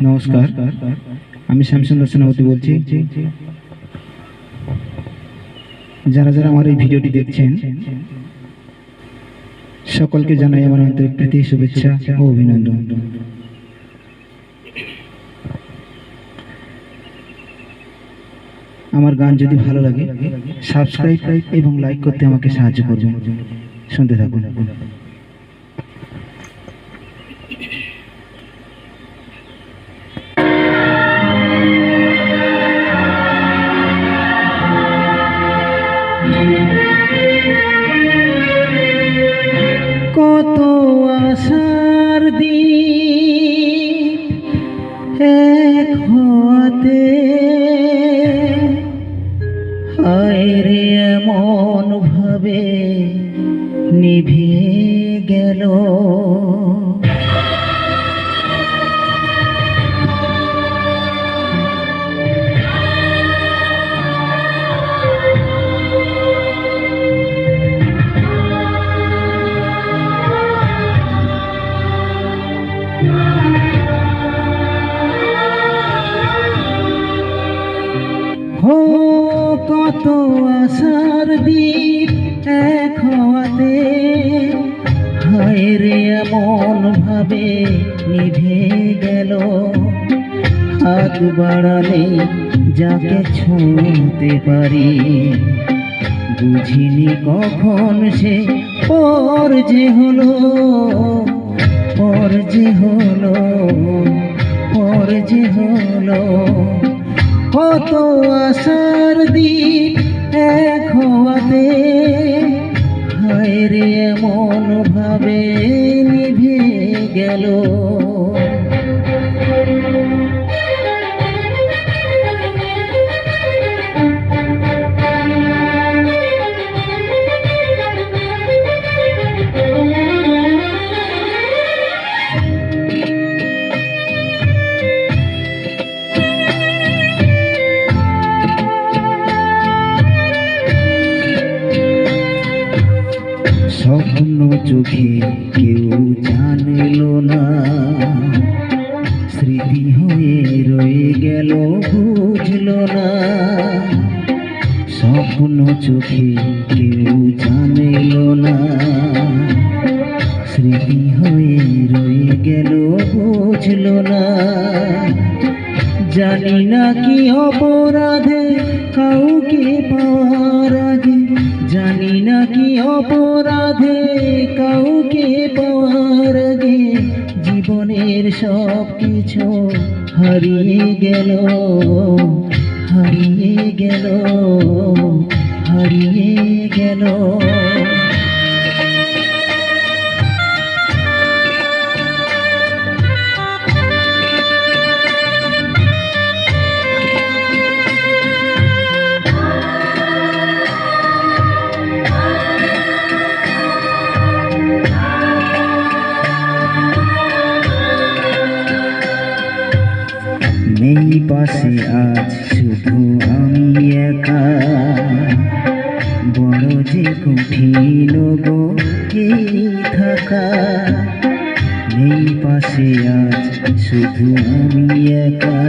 নমস্কার, আমি শ্যামসুন্দর সেনাপতি বলছি। যারা যারা আমার এই ভিডিওটি দেখছেন সকলকে জানাই আমার আন্তরিক প্রীতি, শুভেচ্ছা ও অভিনন্দন। আমার গান যদি ভালো লাগে সাবস্ক্রাইব এবং লাইক করতে আমাকে সাহায্য করবেন। শুনতে থাকুন। কত আশার দিন এক হতে, হায় রে এমন ভাবে নিভে গেল। হো কত আশার দিন এক হওয়াতে, হায় রে এমন ভাবে নিভে গেল। হাত বাড়ালে যাকে ছুঁতে পারি, বুঝিনি কখন সে পর যে হলো, পর যে হলো, পর যে হলো। কত আশার দিন এক হওয়াতে, হায় রে এমন ভাবে নিভে গেল। স্বপ্ন চোখে কেউ জানল না, স্মৃতি হয়ে রয়ে গেল বুঝল না। স্বপ্ন চোখে কেউ জানল না, স্মৃতি হয়ে রয়ে গেল বুঝল না। জানি না কি অপরাধে কাউকে পাওয়ার আগে, জানি না কি অপরাধে কাউকে পাওয়ার আগে, জীবনের সব কিছু হারিয়ে গেল, হারিয়ে গেল, হারিয়ে গেল। নেই পাশে আজ শুধু আমি একা, বড় যে কঠিন গো এই থাকা। নেই পাশে আজ শুধু আমি একা,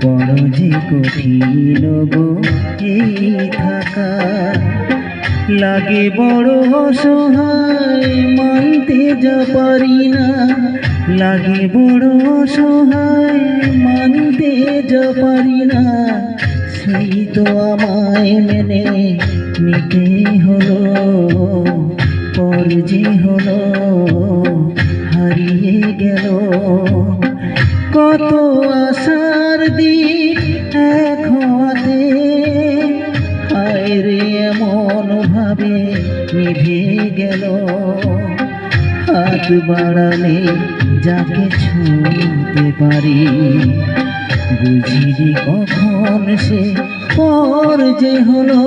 বড় যে কঠিন গো এই থাকা। লাগে বড় অসহায় মানতে যা পারি না, লাগে বড় অসহায় মানতে যা পারি না। সেই তো আমায় মেনে নিতে হলো, পর যে হলো হারিয়ে গেল। কত আশার দিন এক হওয়াতে, হায় রে এমন ভাবে নিভে গেল। হাত বাড়ালে যাকে ছুঁতে পারি, বুঝিনি কখন সে পর যে হলো।